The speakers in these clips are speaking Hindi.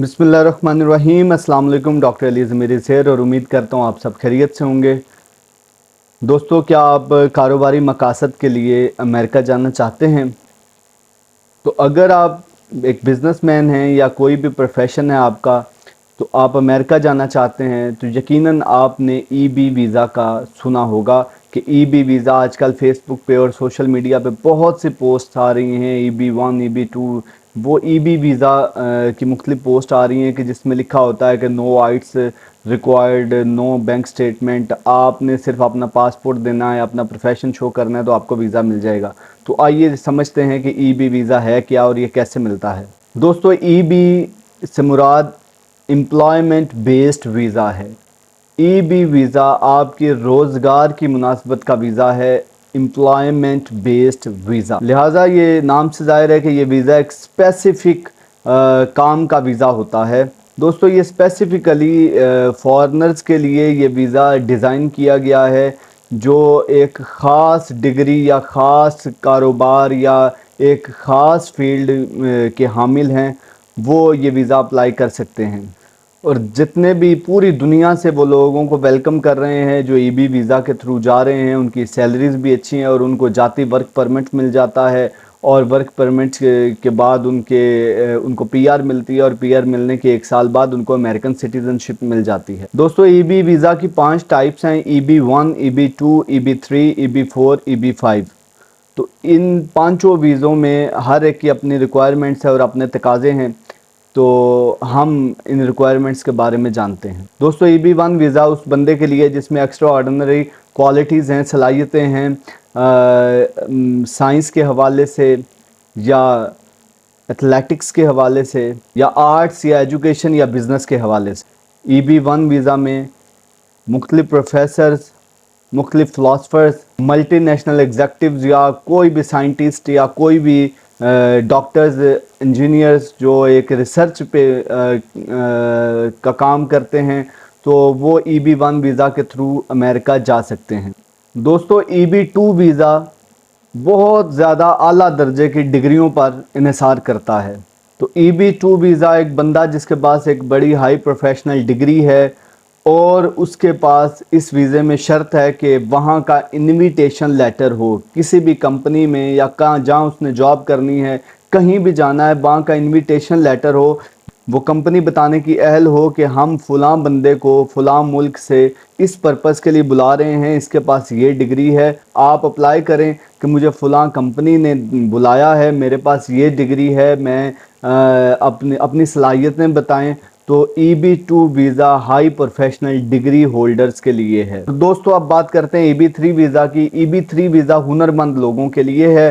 बिस्मिल्लाहिर्रहमानिर्रहीम। अस्सलाम वालेकुम। डॉक्टर अली ज़मीरी शेर और उम्मीद करता हूँ आप सब खैरियत से होंगे। दोस्तों, क्या आप कारोबारी मकासद के लिए अमेरिका जाना चाहते हैं? तो अगर आप एक बिज़नेसमैन हैं या कोई भी प्रोफेशन है आपका, तो आप अमेरिका जाना चाहते हैं तो यकीनन आपने ईबी वीज़ा का सुना होगा कि ईबी वीज़ा आजकल फेसबुक पे और सोशल मीडिया पे बहुत सी पोस्ट आ रही हैं। EB1 EB2 वो ईबी वीज़ा की मुख्तलिफ पोस्ट आ रही हैं कि जिसमें लिखा होता है कि no आइट्स required, no bank statement, आपने सिर्फ अपना पासपोर्ट देना है, अपना प्रोफेशन शो करना है तो आपको वीज़ा मिल जाएगा। तो आइए समझते हैं कि ईबी वीज़ा है क्या और ये कैसे मिलता है। दोस्तों, ईबी से मुराद एम्प्लॉयमेंट बेस्ड वीज़ा है। ईबी वीज़ा आपके रोज़गार की मुनासबत का वीज़ा है, एम्प्लॉयमेंट बेस्ड वीज़ा। लिहाजा ये नाम से ज़ाहिर है कि ये वीज़ा एक स्पेसिफ़िक काम का वीज़ा होता है। दोस्तों, ये स्पेसिफ़िकली फॉरेनर्स के लिए ये वीज़ा डिज़ाइन किया गया है जो एक ख़ास डिग्री या ख़ास कारोबार या एक ख़ास फील्ड के हामिल हैं, वो ये वीज़ा अप्लाई कर सकते हैं। और जितने भी पूरी दुनिया से वो लोगों को वेलकम कर रहे हैं जो ईबी वीज़ा के थ्रू जा रहे हैं, उनकी सैलरीज़ भी अच्छी हैं और उनको जाती वर्क परमिट मिल जाता है और वर्क परमिट के बाद उनको पीआर मिलती है और पीआर मिलने के 1 साल बाद उनको अमेरिकन सिटीज़नशिप मिल जाती है। दोस्तों, ईबी वीज़ा की 5 टाइप्स हैं: EB1, EB2, EB3, EB4, EB5। तो इन पांचों वीज़ों में हर एक की अपनी रिक्वायरमेंट्स है और अपने तकाज़े हैं, तो हम इन रिक्वायरमेंट्स के बारे में जानते हैं। दोस्तों, EB1 वीज़ा उस बंदे के लिए जिसमें एक्स्ट्रा ऑर्डिनरी क्वालिटीज़ हैं, सलाहियतें हैं, साइंस के हवाले से या एथलेटिक्स के हवाले से या आर्ट्स या एजुकेशन या बिज़नेस के हवाले से। EB1 वीज़ा में मुख्तलिफ प्रोफेसर्स, मुख्तलिफ फ़िलासफ़र्स, मल्टी नेशनल एग्जेक्टिव्स या कोई भी साइंटिस्ट या कोई भी डॉक्टर्स, इंजीनियर्स जो एक रिसर्च पे का काम करते हैं, तो वो EB1 वीज़ा के थ्रू अमेरिका जा सकते हैं। दोस्तों, EB2 वीज़ा बहुत ज़्यादा आला दर्जे की डिग्रियों पर इन्हिसार करता है। तो EB2 वीज़ा एक बंदा जिसके पास एक बड़ी हाई प्रोफेशनल डिग्री है और उसके पास इस वीज़े में शर्त है कि वहाँ का इनविटेशन लेटर हो, किसी भी कंपनी में या जहाँ उसने जॉब करनी है, कहीं भी जाना है, वहाँ का इनविटेशन लेटर हो, वो कंपनी बताने की अहल हो कि हम फ़लाँ बंदे को फ़लाँ मुल्क से इस पर्पज़ के लिए बुला रहे हैं, इसके पास ये डिग्री है, आप अप्लाई करें कि मुझे फ़लाँ कंपनी ने बुलाया है, मेरे पास ये डिग्री है, मैं अपनी सलाहियतें बताएं। तो EB2 visa high professional degree holders के लिए है। तो दोस्तों, अब बात करते हैं EB3 वीज़ा की। EB3 वीज़ा हुनरमंद लोगों के लिए है।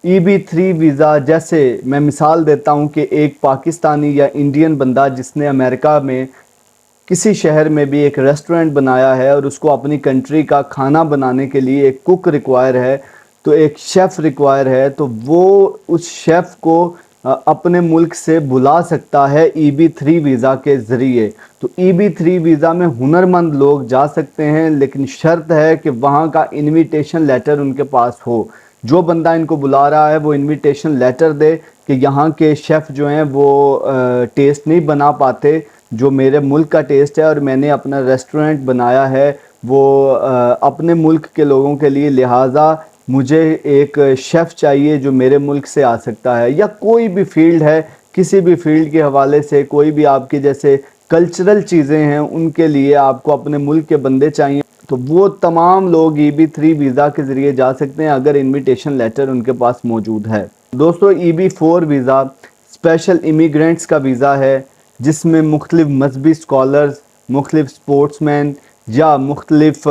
EB3 वीज़ा, जैसे मैं मिसाल देता हूं कि एक पाकिस्तानी या इंडियन बंदा जिसने अमेरिका में किसी शहर में भी एक रेस्टोरेंट बनाया है और उसको अपनी कंट्री का खाना बनाने के लिए एक कुक रिक्वायर है, तो एक शेफ़ रिक्वायर है, तो वो उस शेफ़ को अपने मुल्क से बुला सकता है EB3 वीज़ा के ज़रिए। तो EB3 वीज़ा में हुनरमंद लोग जा सकते हैं, लेकिन शर्त है कि वहाँ का इनविटेशन लेटर उनके पास हो। जो बंदा इनको बुला रहा है वो इनविटेशन लेटर दे कि यहाँ के शेफ़ जो हैं वो टेस्ट नहीं बना पाते जो मेरे मुल्क का टेस्ट है और मैंने अपना रेस्टोरेंट बनाया है वो अपने मुल्क के लोगों के लिए, लिहाजा मुझे एक शेफ़ चाहिए जो मेरे मुल्क से आ सकता है। या कोई भी फील्ड है, किसी भी फील्ड के हवाले से कोई भी आपके जैसे कल्चरल चीज़ें हैं उनके लिए आपको अपने मुल्क के बंदे चाहिए, तो वो तमाम लोग EB3 वीज़ा के ज़रिए जा सकते हैं अगर इनविटेशन लेटर उनके पास मौजूद है। दोस्तों, EB4 वीज़ा स्पेशल इमिग्रेंट्स का वीज़ा है जिसमें मुख्तलिफ मजहबी स्कॉलर्स, मुख्तलिफ स्पोर्ट्समैन या मुख्तलिफ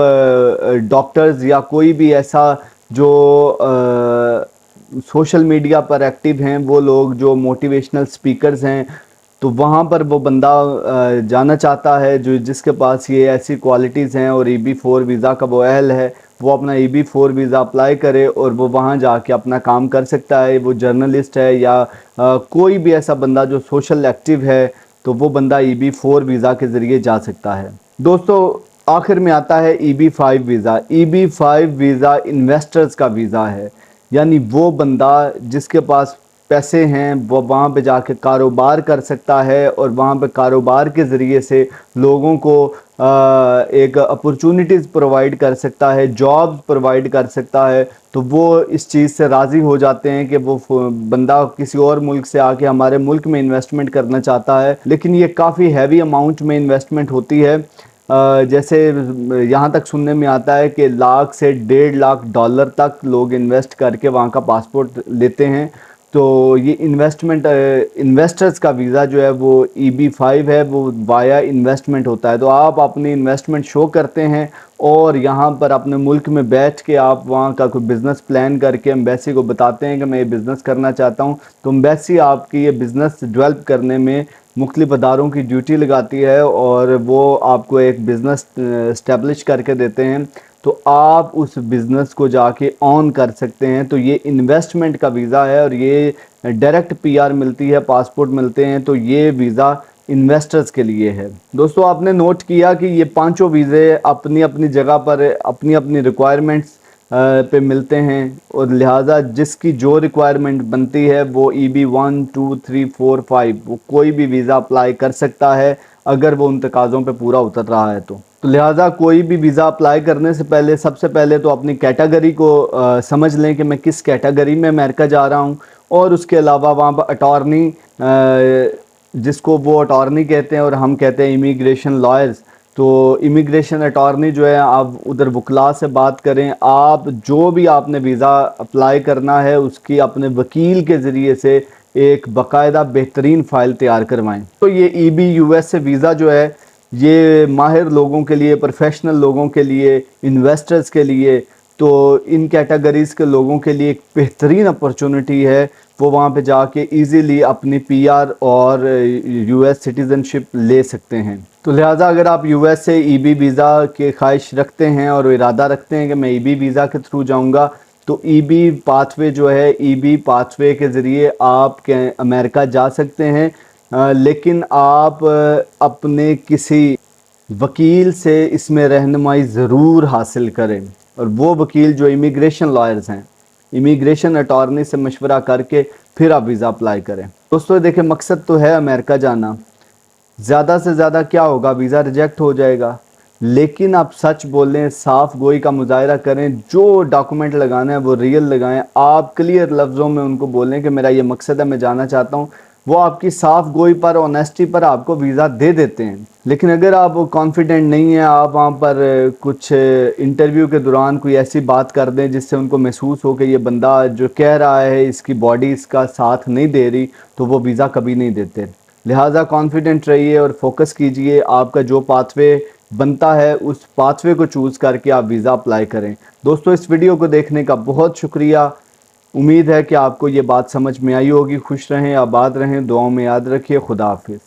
डॉक्टर्स या कोई भी ऐसा जो सोशल मीडिया पर एक्टिव हैं, वो लोग जो मोटिवेशनल स्पीकर्स हैं, तो वहाँ पर वो बंदा जाना चाहता है जो जिसके पास ये ऐसी क्वालिटीज़ हैं और EB4 वीज़ा का वो अहल है, वो अपना EB4 वीज़ा अप्लाई करे और वो वहाँ जाके अपना काम कर सकता है। वो जर्नलिस्ट है या कोई भी ऐसा बंदा जो सोशल एक्टिव है, तो वो बंदा EB4 वीज़ा के ज़रिए जा सकता है। दोस्तों, आखिर में आता है EB5 visa. EB5 visa investors का वीज़ा है, यानी वो बंदा जिसके पास पैसे हैं वो वहाँ पे जाके कारोबार कर सकता है और वहाँ पे कारोबार के ज़रिए से लोगों को एक अपॉर्चुनिटीज़ प्रोवाइड कर सकता है, जॉब्स प्रोवाइड कर सकता है, तो वो इस चीज़ से राज़ी हो जाते हैं कि वो बंदा किसी और मुल्क से आके हमारे मुल्क में इन्वेस्टमेंट करना चाहता है। लेकिन ये काफ़ी हैवी अमाउंट में इन्वेस्टमेंट होती है। जैसे यहाँ तक सुनने में आता है कि लाख से 1.5 लाख डॉलर तक लोग इन्वेस्ट करके वहाँ का पासपोर्ट लेते हैं। तो ये इन्वेस्टर्स का वीज़ा जो है वो EB-5 है, वो वाया इन्वेस्टमेंट होता है। तो आप अपनी इन्वेस्टमेंट शो करते हैं और यहाँ पर अपने मुल्क में बैठ के आप वहाँ का कोई बिज़नेस प्लान करके एम्बेसी को बताते हैं कि मैं ये बिज़नेस करना चाहता हूँ। तो एम्बेसी आपकी ये बिज़नेस डेवलप करने में मुख्तलिफ अदारों की ड्यूटी लगाती है और वो आपको एक बिज़नेस इस्टेब्लिश करके देते हैं, तो आप उस बिज़नेस को जाके ऑन कर सकते हैं। तो ये इन्वेस्टमेंट का वीज़ा है और ये डायरेक्ट PR मिलती है, पासपोर्ट मिलते हैं, तो ये वीज़ा इन्वेस्टर्स के लिए है। दोस्तों आपने नोट किया कि ये पांचों वीज़े अपनी अपनी जगह पर अपनी अपनी रिक्वायरमेंट्स पे मिलते हैं और लिहाजा जिसकी जो रिक्वायरमेंट बनती है वो EB-1, 2, 3, 4, 5 वो कोई भी वीज़ा अप्लाई कर सकता है अगर वो उन तकाज़ों पे पूरा उतर रहा है। तो लिहाजा कोई भी वीज़ा अप्लाई करने से पहले सबसे पहले तो अपनी कैटेगरी को समझ लें कि मैं किस कैटेगरी में अमेरिका जा रहा हूँ, और उसके अलावा वहाँ पर अटॉर्नी, जिसको वो अटॉर्नी कहते हैं और हम कहते हैं इमिग्रेशन लॉयर्स, तो इमिग्रेशन अटॉर्नी जो है आप उधर वकला से बात करें। आप जो भी आपने वीज़ा अप्लाई करना है उसकी अपने वकील के ज़रिए से एक बाकायदा बेहतरीन फ़ाइल तैयार करवाएं। तो ये EB-US से वीज़ा जो है ये माहिर लोगों के लिए, प्रोफेशनल लोगों के लिए, इन्वेस्टर्स के लिए, तो इन कैटेगरीज़ के लोगों के लिए एक बेहतरीन अपॉर्चुनिटी है। वो वहाँ पे जाके इजीली अपनी PR और US सिटीज़नशिप ले सकते हैं। तो लिहाजा अगर आप US से EB वीज़ा के ख्वाहिश रखते हैं और इरादा रखते हैं कि मैं EB वीज़ा के थ्रू जाऊँगा, तो EB पाथवे जो है, EB पाथवे के ज़रिए आप अमेरिका जा सकते हैं। लेकिन आप अपने किसी वकील से इसमें रहनुमाई ज़रूर हासिल करें, और वो वकील जो इमिग्रेशन लॉयर्स हैं, इमिग्रेशन अटॉर्नी से मशवरा करके फिर आप वीज़ा अप्लाई करें। दोस्तों देखिए, मकसद तो है अमेरिका जाना, ज़्यादा से ज़्यादा क्या होगा, वीज़ा रिजेक्ट हो जाएगा। लेकिन आप सच बोलें, साफ गोई का मुजाहरा करें, जो डॉक्यूमेंट लगाना है वो रियल लगाएं। आप क्लियर लफ्ज़ों में उनको बोलें कि मेरा ये मकसद है, मैं जाना चाहता हूँ। वो आपकी साफ गोई पर, ऑनेस्टी पर आपको वीज़ा दे देते हैं। लेकिन अगर आप कॉन्फिडेंट नहीं हैं, आप वहाँ पर कुछ इंटरव्यू के दौरान कोई ऐसी बात कर दें जिससे उनको महसूस हो कि ये बंदा जो कह रहा है इसकी बॉडी इसका साथ नहीं दे रही, तो वो वीज़ा कभी नहीं देते। लिहाजा कॉन्फिडेंट रहिए और फोकस कीजिए, आपका जो पाथवे बनता है उस पाथवे को चूज़ करके आप वीज़ा अप्लाई करें। दोस्तों इस वीडियो को देखने का बहुत शुक्रिया। उम्मीद है कि आपको ये बात समझ में आई होगी। खुश रहें, आबाद रहें, दुआओं में याद रखिए। खुदा हाफिज़।